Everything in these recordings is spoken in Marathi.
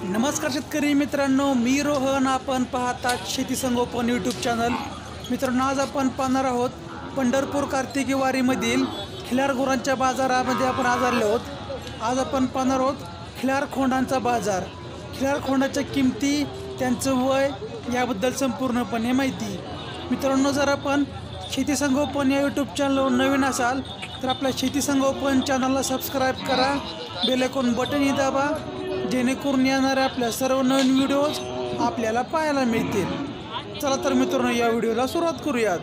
नमस्कार शेतकरी मित्रांनो, मी रोहन. आपण पाहतात शेती संगोपन यूट्यूब चॅनल. मित्रांनो, आज आपण पाहणार आहोत पंढरपूर कार्तिकी वारीमधील खिलार गुरांच्या बाजारामध्ये आपण आज आलो आहोत. आज आपण पाहणार आहोत खिलार खोंडांचा बाजार, खिलार खोंडाच्या किमती, त्यांचं वय याबद्दल संपूर्णपणे माहिती. मित्रांनो, जर आपण शेती संगोपन या यूट्यूब चॅनलवर नवीन असाल तर आपल्या शेती संगोपन चॅनलला सबस्क्राईब करा, बेल आयकॉन बटनही दाबा, जेणेकरून येणारे आपल्या सर्व नवीन व्हिडिओज आपल्याला पाहायला मिळतील. चला तर मित्रांनो, या व्हिडिओला सुरुवात करूयात.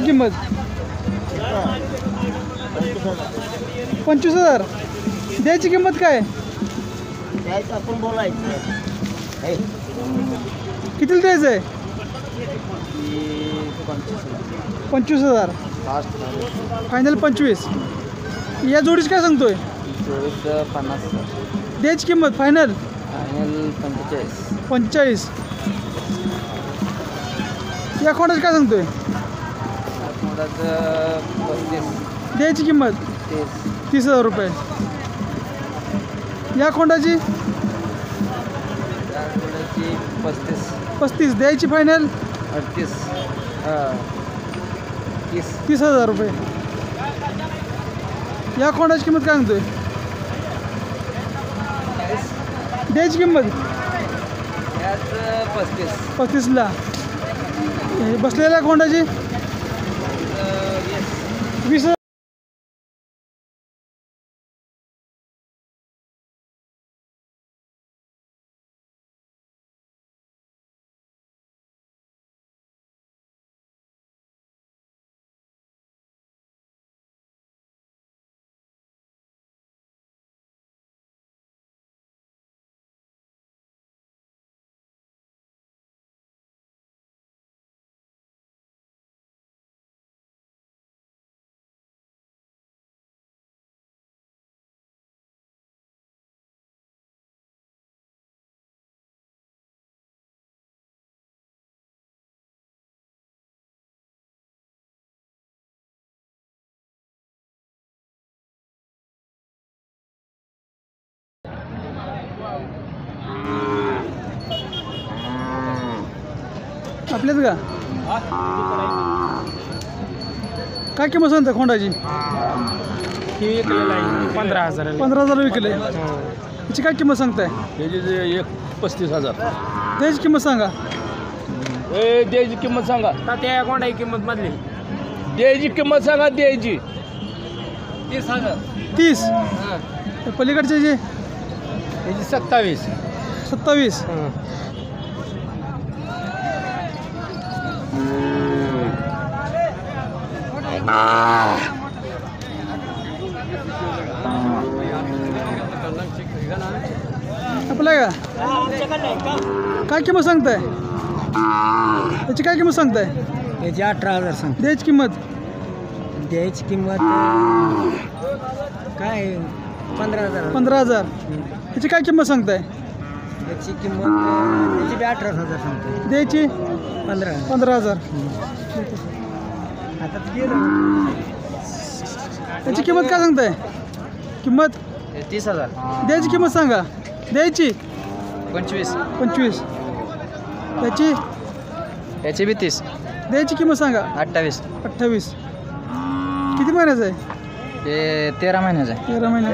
किंमत 25,000. द्यायची किंमत काय? आपण बोलायचं कितीला द्यायचं आहे? 25,000 फायनल. 25. या जोडीच काय सांगतोय? 50. द्यायची किंमत फायनल 45. या खोंडाची काय सांगतोय? द्यायची किंमत 30,000 रुपये. या खोंडाची 35. द्यायची फायनल 30,000 रुपये. या खोंडाची किंमत काय सांगतोय? द्यायची किंमत 35ला. बसलेल्या खोंडाची 20,000. आपल्याच का? काय किंमत सांगता खोंडाची? 15,000 विकले. याची काय किंमत सांगताय? 35,000. द्यायची किंमत सांगा. द्यायची किंमत सांगा. त्या कोणाची किंमत मधली द्यायची किंमत सांगा. द्यायची 30. पलीकडचे जे त्याची 27. 27. आपल्या का? काय किंमत सांगताय? याची काय किंमत सांगताय? याची 18,000 सांग. द्यायची किंमत द्यायची किंमत काय 15,000. याची काय किंमत सांगताय? याची किंमत त्याची बी 18,000 सांगतो. द्यायची 15,000. आता गेलं. याची किंमत काय सांगताय? किंमत 30,000. द्यायची किंमत सांगा. द्यायची 25. याची याची बी 30. द्यायची किंमत सांगा. 28. किती महिन्याचं आहे? ते 13 महिन्याचं आहे. 13 महिने.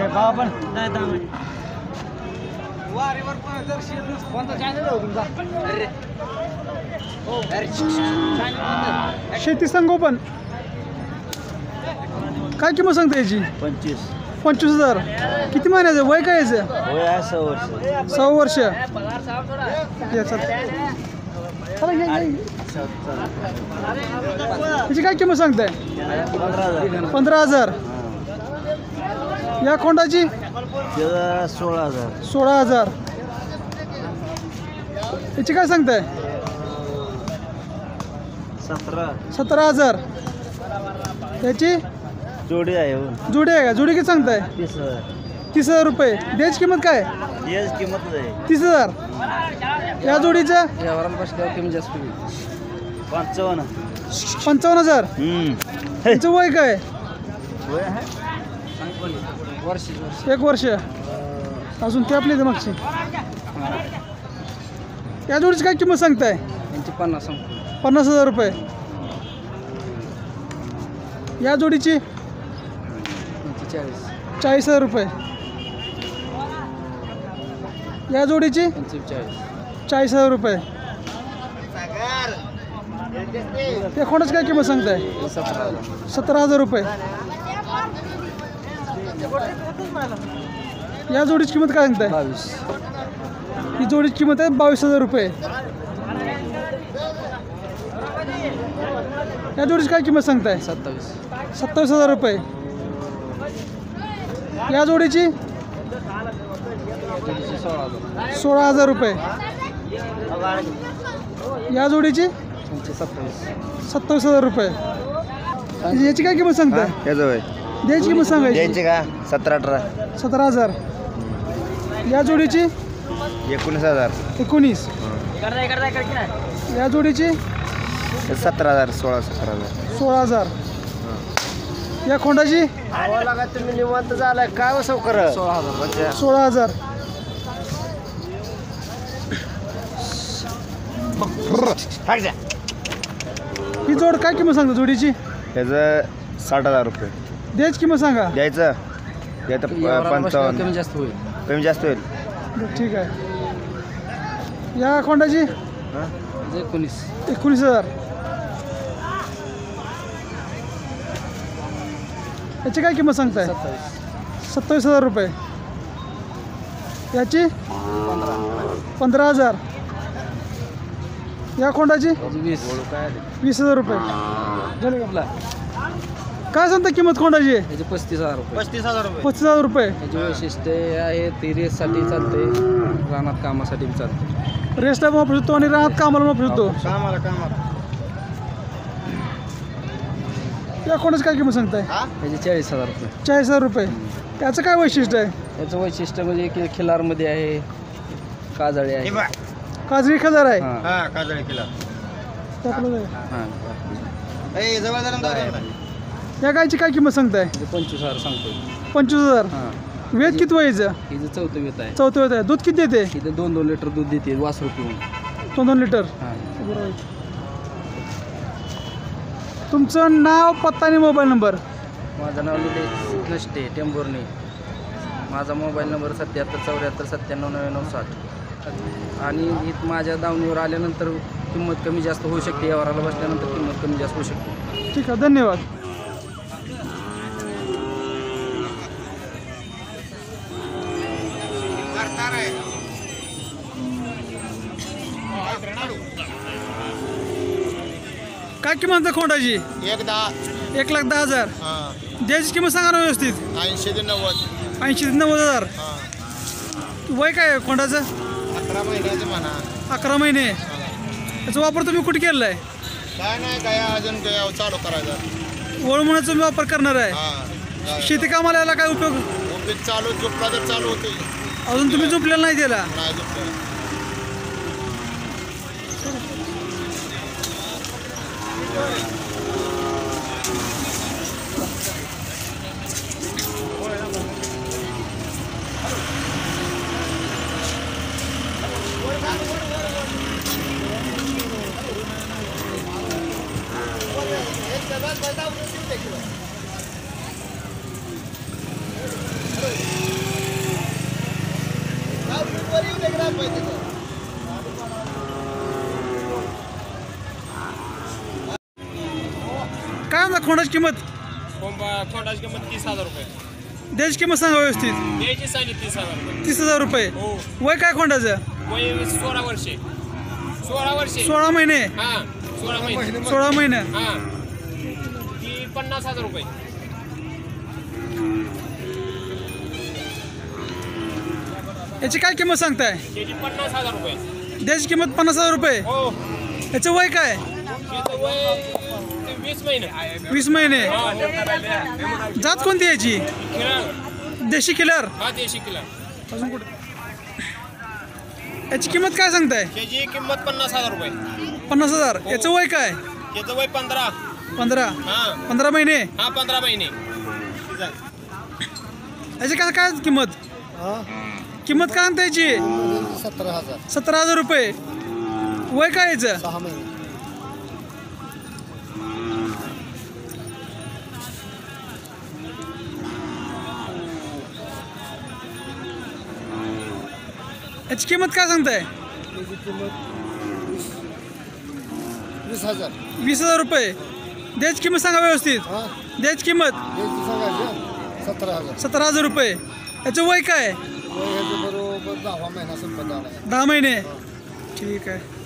शेती संगोपन काय किंमत सांगता याची? 25,000. किती महिन्याचं वय काय याचं? 6 वर्ष. याची काय किंमत सांगताय? 15,000. या खोंडाची 16,000. याची काय सांगताय? 17,000. याची जोडी आहे जोडी आहे का? जोडी किती सांगताय? 30,000 रुपये. द्यायची किंमत काय? किंमत आहे 30,000. या जोडीचं 55,000. त्यांचं वय काय? 1 वर्ष. अजून ते आपली मागची. या जोडीची काय किंमत सांगताय? 50,000 रुपये. या जोडीची 40,000 रुपये. या जोडीची 40,000 रुपये. त्या कोणाच काय किंमत सांगताय? 17,000 रुपये. या जोडीची किंमत काय सांगताय? 22. ही जोडीची किंमत आहे 22,000 रुपये. या जोडीची काय किंमत सांगताय? 27,000 रुपये. या जोडीची 16,000 रुपये. या जोडीची 27,000 रुपये. याची काय किंमत सांगताय? द्यायची किंमत सांगायची का 17-18 17,000. या जोडीची 19,000 19. या जोडीची 17,000 16,000 16,000. या खोंडाची तुम्ही निवांत झालाय काय कर 16,000. ही जोड काय किंमत सांगता जोडीची? त्याचं 60,000 रुपये. द्यायची किंमत सांगा. द्यायचं 55 कमी जास्त होईल. ठीक आहे. या खोंडाची 19,000. याची काय किंमत सांगताय? 27,000 रुपये. याची 15,000. या खोंडाची 20,000 रुपये. झाले का? काय सांगता किंमत खोंडाची? 35,000 रुपये. 35,000 रुपये. याची वैशिष्ट्य आहे ती रेससाठी चालते, रानात कामासाठी चालते. रेस्टला वापरू शकतो आणि रानात कामाला वापरू शकतो. या खोंडाची काय किंमत सांगताय? याची 40,000 रुपये. 40,000 रुपये. याचं काय वैशिष्ट्य आहे? याचं वैशिष्ट्य म्हणजे की खिलारमध्ये आहे, काजळी आहे. काजळी खजार आहे. हां. टाकलं जाईल. हां. या गायची काय किंमत सांगताय? 25,000 सांगतो. 25,000. हां. वेद किती व्हायचं? हिचं 4थं वेत आहे. 4थं वेत आहे. दूध किती देते? इथं 2-2 लिटर दूध देते वासरू पिऊन. 2 लिटर. हां. बरोबर. तुमचं नाव, पत्ता आणि मोबाईल नंबर? माझं नाव निलेश नष्टे, टेंभुर्णी. माझा मोबाईल नंबर 77-74-97-99-60. आणि माझ्या दावणीवर आल्यानंतर किंमत कमी जास्त होऊ शकते. यावराला बसल्यानंतर किंमत कमी जास्त होऊ शकते. ठीक आहे, धन्यवाद. काय किंमत आहे खोंडाची? 1,10,000. द्यायची किंमत सांगा ना व्यवस्थित. 80 ते 90. 80 ते 90,000. वय काय आहे खोंडाचं? 11 महिन्याचे म्हणा. 11 महिने. याचा वापर तुम्ही कुठे केलेला आहे? काय नाही काय अजून काय चालू करायचं. वळमुळा तुम्ही वापर करणार आहे. शेती कामाला याला काय उपयोग? उपयोग चालू झोपला तर चालू होते. अजून तुम्ही झोपलेला नाही त्याला? नाही झोपलं. काय म्हणता खोंडाची किंमत? खोंडाची किंमत 30,000 रुपये. द्यायची किंमत सांगा व्यवस्थित. द्यायची सांगितली 30,000 रुपये. 30,000 रुपये. हो. वय काय खोंडाचं? वय 16 वर्षे. 16 वर्षे. 16 महिने. हा 16 महिने. 16 महिने. हा ती 50,000 रुपये. याची काय किंमत सांगताय? त्याची 50,000 रुपये. द्यायची किंमत 50,000 रुपये. हो. याचं वय काय? त्याचं वय 20 महिने. 20 महिने. हा. जात कोणती याची? किलर. देशी किलर. हा देशी किलर. अजून कुठे? याची किंमत काय सांगताय? त्याची किंमत 50,000 रुपये. 50,000. याचं वय काय? त्याचं वय 15. 15. हा 15 महिने. हा 15 महिने. याची काय काय किंमत? किंमत काय सांगता याची? 17,000. 17,000 रुपये. वय काय याचं? 6 महिने. याची किंमत काय सांगताय? त्याची किंमत 20,000. 20,000 रुपये. द्यायची किंमत सांगा व्यवस्थित. हां द्यायची किंमत द्यायची सांगायची 17,000. 17,000 रुपये. याचं वय काय? वय ह्याचं बरोबर 10 महिना संपत आला. 10 महिने. ठीक आहे.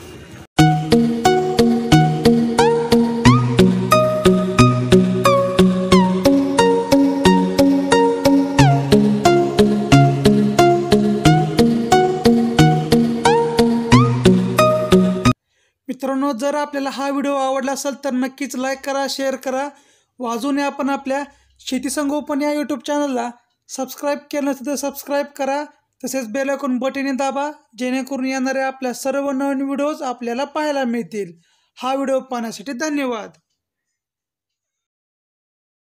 मित्रांनो, जर आपल्याला हा व्हिडिओ आवडला असेल तर नक्कीच लाईक करा, शेअर करा. अजूनही आपण आपल्या शेती संगोपन या यूट्यूब चॅनलला सबस्क्राईब केलं नसेल तर सबस्क्राईब करा. तसेच बेल आयकॉन बटन दाबा, जेणेकरून येणारे आपल्या सर्व नवीन व्हिडिओज आपल्याला पाहायला मिळतील. हा व्हिडिओ पाहण्यासाठी धन्यवाद.